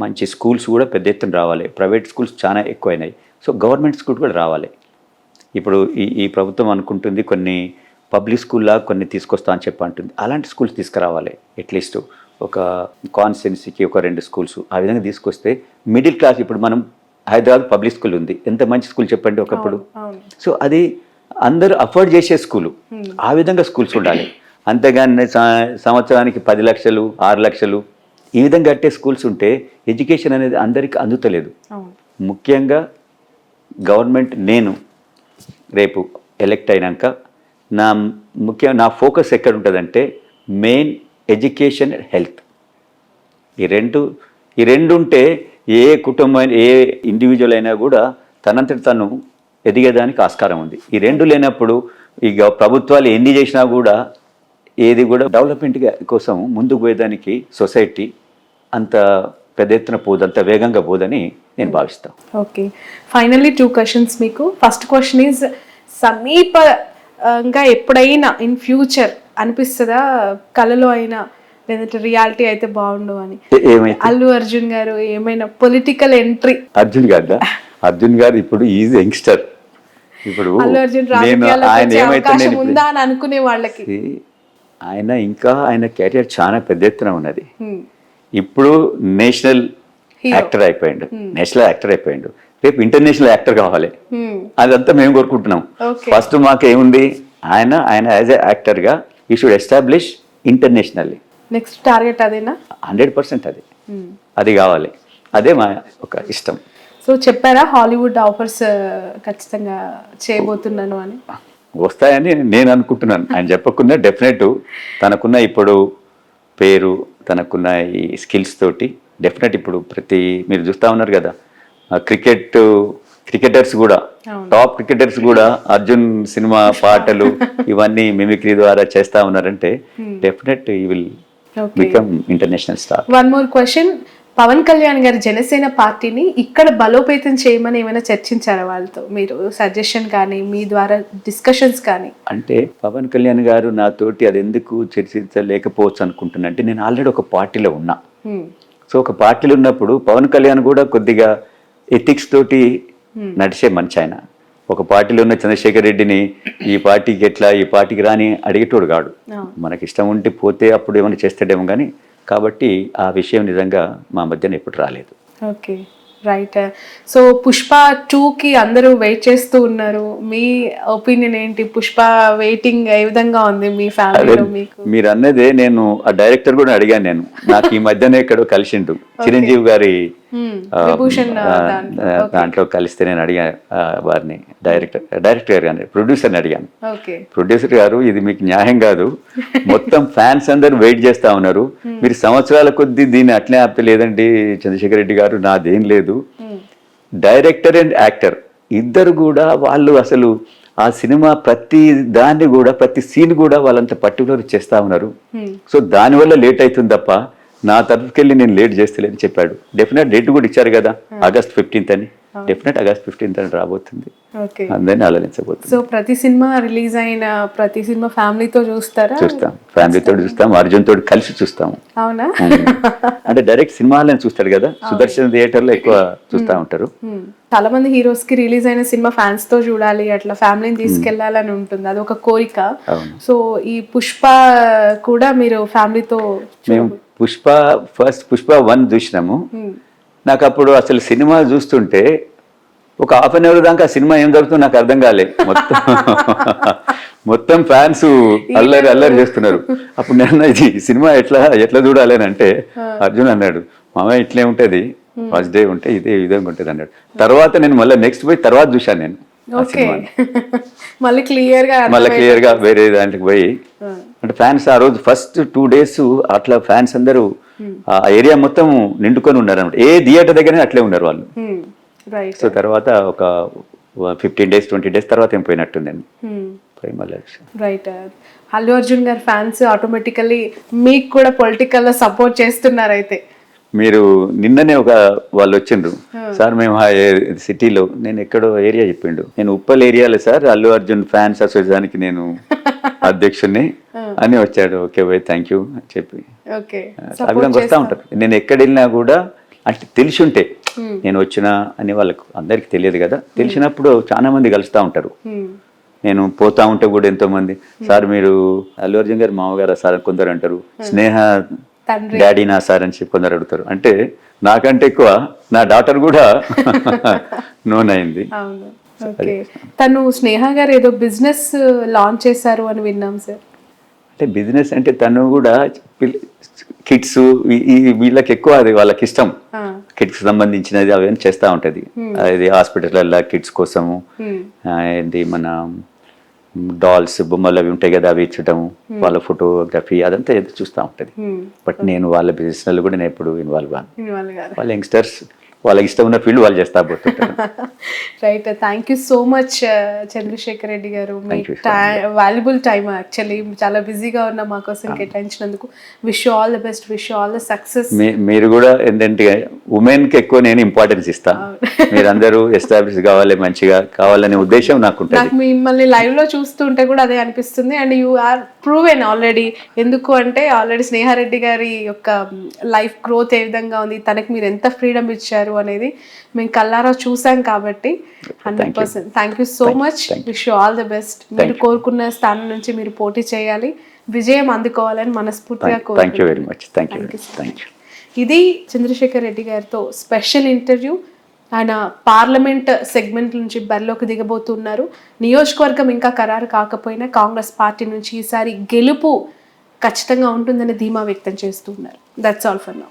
మంచి స్కూల్స్ కూడా పెద్ద ఎత్తున రావాలి. ప్రైవేట్ స్కూల్స్ చాలా ఎక్కువైనాయి. సో గవర్నమెంట్ స్కూల్ కూడా రావాలి. ఇప్పుడు ఈ ప్రభుత్వం అనుకుంటుంది కొన్ని పబ్లిక్ స్కూల్లా కొన్ని తీసుకొస్తా అని చెప్పి అంటుంది. అలాంటి స్కూల్స్ తీసుకురావాలి. అట్లీస్ట్ ఒక కాన్స్టిట్యున్సీకి ఒక 2 స్కూల్స్ ఆ విధంగా తీసుకొస్తే మిడిల్ క్లాస్, ఇప్పుడు మనం హైదరాబాద్ పబ్లిక్ స్కూల్ ఉంది, ఎంత మంచి స్కూల్ చెప్పండి ఒకప్పుడు. సో అది అందరూ అఫోర్డ్ చేసే స్కూలు, ఆ విధంగా స్కూల్స్ ఉండాలి. అంతేగాని సంవత్సరానికి 10 లక్షలు 6 లక్షలు ఈ విధంగా కట్టే స్కూల్స్ ఉంటే ఎడ్యుకేషన్ అనేది అందరికీ అందుతలేదు. ముఖ్యంగా గవర్నమెంట్, నేను రేపు ఎలక్ట్ అయినాక నా ఫోకస్ ఎక్కడ ఉంటుందంటే మెయిన్ ఎడ్యుకేషన్ అండ్ హెల్త్. ఈ రెండు ఉంటే ఏ కుటుంబం ఏ ఇండివిజువల్ అయినా కూడా తనంతటి తను ఎదిగేదానికి ఆస్కారం ఉంది. ఈ రెండు లేనప్పుడు ఇక ప్రభుత్వాలు ఎన్ని చేసినా కూడా ఏది కూడా డెవలప్మెంట్ కోసం ముందుకు పోయేదానికి సొసైటీ అంత పెద్ద ఎత్తున పోదు, అంత వేగంగా పోదని నేను భావిస్తాను. ఓకే, ఫైనల్లీ 2 క్వశ్చన్స్ మీకు. ఫస్ట్ క్వశ్చన్ ఈజ్, సమీపంగా ఎప్పుడైనా ఇన్ ఫ్యూచర్ అనిపిస్తుందా కళలో అయినా లేదంటే రియాలిటీ అయితే బాగుండు అని, అల్లు అర్జున్ గారు ఏమైనా పొలిటికల్ ఎంట్రీ? అర్జున్ గారు ఇప్పుడు ఈజ్ యంగ్స్టర్. ఇప్పుడు అల్లు అర్జున్ రాజకీయాల్లో ఉందా అని అనుకునే వాళ్ళకి ఆయన కెరియర్ చాలా పెద్ద ఎత్తున ఉన్నది. ఇప్పుడు నేషనల్ యాక్టర్ అయిపోయిండు, రేపు ఇంటర్నేషనల్ యాక్టర్ కావాలి. అదంతా మేము కోరుకుంటున్నాం. ఫస్ట్ మాకు ఏముంది, ఆయన యాజ్ ఎ యాక్టర్గా you should establish internationally. Next target అదేనా? 100% అది కావాలి. అదే మా ఒక ఇష్టం. సో చెప్పారా హాలీవుడ్ ఆఫర్స్ ఖచ్చితంగా చేయబోతున్నాను అని? వస్తాయని నేను అనుకుంటున్నాను. ఆయన చెప్పకుండా డెఫినెట్ తనకున్న ఇప్పుడు పేరు, తనకున్న ఈ స్కిల్స్ తోటి డెఫినెట్ ఇప్పుడు మీరు చూస్తూ ఉన్నారు కదా, క్రికెటర్స్ కూడా, టాప్ క్రికెటర్స్ కూడా అర్జున్ సినిమా పాటలు ఇవన్నీ మిమిక్రీ ద్వారా చేస్తా ఉన్నారంటే డెఫినెట్ ఈ will become international star. One more question, Pawan Kalyan గారు జనసేన పార్టీని ఇక్కడ బలోపేతం చేయమని ఏమైనా చర్చించారా వాళ్ళతో? మీరు సజెషన్ కానీ మీ ద్వారా డిస్కషన్స్ కానీ? అంటే పవన్ కళ్యాణ్ గారు నాతోటి అది ఎందుకు చర్చించలేకపోవచ్చు అనుకుంటున్నా అంటే, నేను ఆల్రెడీ ఒక పార్టీలో ఉన్నా. సో ఒక పార్టీలో ఉన్నప్పుడు పవన్ కళ్యాణ్ కూడా కొద్దిగా ఎథిక్స్ తోటి నడిచే మనిషి. ఆయన ఒక పార్టీలో ఉన్న చంద్రశేఖర్ రెడ్డిని ఈ పార్టీకి ఎట్లా, ఈ పార్టీకి రాని అడిగేటోడు కాడు. మనకి ఇష్టం ఉంటే పోతే అప్పుడు ఏమైనా చేస్తాడేమో కానీ, కాబట్టి ఆ విషయం నిజంగా మా మధ్యన ఎప్పుడు రాలేదు. Okay, right. సో పుష్ప 2కి అందరూ వెయిట్ చేస్తూ ఉన్నారు. మీ ఒపీనియన్ ఏంటి? పుష్ప వెయిటింగ్ ఏ విధంగా ఉంది మీ ఫ్యామిలీలో? మీకు మీరు అన్నదే నేను ఆ డైరెక్టర్ కూడా అడిగాను. నేను నాకు ఈ మధ్యనే ఎక్కడో కలిసిండు, చిరంజీవి గారి దాంట్లో కలిస్తే నేను అడిగాను వారిని, డైరెక్టర్ గారు కానీ ప్రొడ్యూసర్ని అడిగాను. ప్రొడ్యూసర్ గారు, ఇది మీకు న్యాయం కాదు, మొత్తం ఫ్యాన్స్ అందరూ వెయిట్ చేస్తా ఉన్నారు, మీరు సంవత్సరాల కొద్దీ దీన్ని అట్లే ఆపలేదండి చంద్రశేఖర్ రెడ్డి గారు, నాదేం లేదు. డైరెక్టర్ అండ్ యాక్టర్ ఇద్దరు కూడా వాళ్ళు అసలు ఆ సినిమా ప్రతి దాన్ని కూడా, ప్రతి సీన్ కూడా వాళ్ళంత పర్టికులర్ చేస్తా ఉన్నారు. సో దానివల్ల లేట్ అవుతుంది తప్ప నా తరఫుకెళ్ళి నేను లేట్ చేస్తలేని చెప్పాడు. డెఫినెట్ డేట్ కూడా ఇచ్చారు కదా, August 15th అని. డెఫినెట్ August 15th అని రాబోతుంది, అందరినీ ఆలోచించబోతుంది. సో ప్రతి సినిమా రిలీజ్ అయిన ప్రతి సినిమా ఫ్యామిలీతో చూస్తారా? చూస్తాం, ఫ్యామిలీతో చూస్తాం, అర్జున్ తోటి కలిసి చూస్తాము. అవునా? అంటే డైరెక్ట్ సినిమాలని చూస్తాడు కదా, సుదర్శన్ థియేటర్ లో ఎక్కువ చూస్తా ఉంటారు. చాలా మంది హీరోస్ కి రిలీజ్ అయిన సినిమా ఫ్యాన్స్ తో చూడాలి, అట్లా ఫ్యామిలీని తీసుకెళ్లాలని ఉంటుంది, అది ఒక కోరిక. సో ఈ పుష్ప కూడా మీరు ఫ్యామిలీతో? మేము పుష్ప 1 చూసినాము. నాకు అప్పుడు అసలు సినిమా చూస్తుంటే ఒక ½ అన్ అవర్ దాకా సినిమా ఏం జరుగుతుందో నాకు అర్థం కాలే. మొత్తం ఫ్యాన్స్ అల్లరి చేస్తున్నారు. అప్పుడు నేను ఇది సినిమా ఎట్లా చూడాలి అని అంటే, అర్జున్ అన్నాడు, మామయ్య ఇట్లే ఉంటుంది, ఫస్ట్ డే ఉంటే ఇదే విధంగా ఉంటుంది అన్నాడు. తర్వాత నేను మళ్ళీ నెక్స్ట్ పోయి తర్వాత చూశాను నేను మళ్ళీ క్లియర్ గా వేరే దాంట్లోకి పోయి. అంటే ఫ్యాన్స్ ఆ రోజు ఫస్ట్ 2 days అట్లా ఫ్యాన్స్ అందరూ ఆ ఏరియా మొత్తం నిండుకొని ఉన్నారు అన్నమాట. ఏ థియేటర్ దగ్గర అట్లే ఉన్నారు వాళ్ళు. సో తర్వాత ఒక 15 days 20 days తర్వాత ఏం పోయినట్టుందండి. రైట్. అల్లు అర్జున్ గారు ఫ్యాన్స్ ఆటోమేటికల్లీ మీకు కూడా పొలిటికల్ సపోర్ట్ చేస్తున్నారు అయితే? మీరు నిన్ననే వాళ్ళు వచ్చిండ్రు, సార్ మేము సిటీలో, నేను ఎక్కడో ఏరియా చెప్పిండు, నేను ఉప్పల్ ఏరియాలో సార్ అల్లు అర్జున్ ఫ్యాన్స్ అసోసియేషన్కి నేను అధ్యక్షుడిని అని వచ్చాడు. ఓకే బై, థ్యాంక్ యూ అని చెప్పి అభినందన వస్తూ ఉంటారు. నేను ఎక్కడ వెళ్ళినా కూడా అంటే తెలిసి ఉంటే నేను వచ్చినా అని వాళ్ళకు అందరికీ తెలియదు కదా, తెలిసినప్పుడు చాలా మంది కలుస్తూ ఉంటారు. నేను పోతా ఉంటే కూడా ఎంతోమంది సార్ మీరు అల్లు అర్జున్ గారు మామగారు సార్ అని కొందరు అంటారు, స్నేహ తండ్రి డాడీ నా సార్ అని చెప్పి కొందరు అడుగుతారు. అంటే నాకంటే ఎక్కువ నా డాటర్ కూడా నోన్ అయింది. అవును. ఓకే, తను స్నేహ గారు ఏదో బిజినెస్ లాంచ్ చేశారు అని విన్నాం సార్. అంటే బిజినెస్ అంటే తను కూడా కిడ్స్ వీళ్ళకి ఎక్కువ అది వాళ్ళకి ఇష్టం, కిడ్స్ సంబంధించినది అవన్నీ చేస్తూ ఉంటుంది. అది హాస్పిటల్లో కిడ్స్ కోసము ఏంటి మన డాల్స్ బొమ్మలు అవి ఉంటాయి కదా, అవి ఇచ్చటము, వాళ్ళ ఫోటోగ్రఫీ అదంతా ఏదో చూస్తూ ఉంటుంది. బట్ నేను వాళ్ళ బిజినెస్లో కూడా నేను ఎప్పుడు ఇన్వాల్వ్ అవ్వను. వాళ్ళ యంగ్స్టర్స్ వాళ్ళకి ఇష్టం ఉన్న ఫీల్డ్ వాళ్ళు చేస్తా పోతుంటారు. Right, thank you so much Chandrashekar Reddy గారు. మీ Thank you so valuable time actually చాలా బిజీగా ఉన్న మా కోసం కేటాయించినందుకు. Wish you all the best, wish you all the success. మీరు కూడా ఏంటంటే ఉమెన్కి ఎక్కువ నేను ఇంపార్టెన్స్ ఇస్తాను. మీరందరూ ఎస్టాబ్లిష్ కావాలి, మంచిగా కావాలనే ఉద్దేశం నాకు ఉంటుంది. నాకు మిమ్మల్ని లైవ్ లో చూస్తుంటే కూడా అదే అనిపిస్తుంది. And you are proven already. ఎందుకు అంటే ఆల్రెడీ స్నేహారెడ్డి గారి యొక్క లైఫ్ గ్రోత్ ఏ విధంగా ఉంది, తనకి మీరు ఎంత ఫ్రీడమ్ ఇచ్చారు అనేది మేము కల్లారా చూసాం కాబట్టి 100%. Thank you so much, wish you all the best. మీరు కోరుకున్న స్థానం నుంచి మీరు పోటీ చేయాలి, విజయం అందుకోవాలని మనస్ఫూర్తిగా thank you very much. Thank you. ఇది చంద్రశేఖర్ రెడ్డి గారితో స్పెషల్ ఇంటర్వ్యూ. ఆయన పార్లమెంట్ సెగ్మెంట్ నుంచి బరిలోకి దిగబోతున్నారు. నియోజకవర్గం ఇంకా ఖరారు కాకపోయినా కాంగ్రెస్ పార్టీ నుంచి ఈసారి గెలుపు ఖచ్చితంగా ఉంటుందని ధీమా వ్యక్తం చేస్తున్నారు. That's all for now.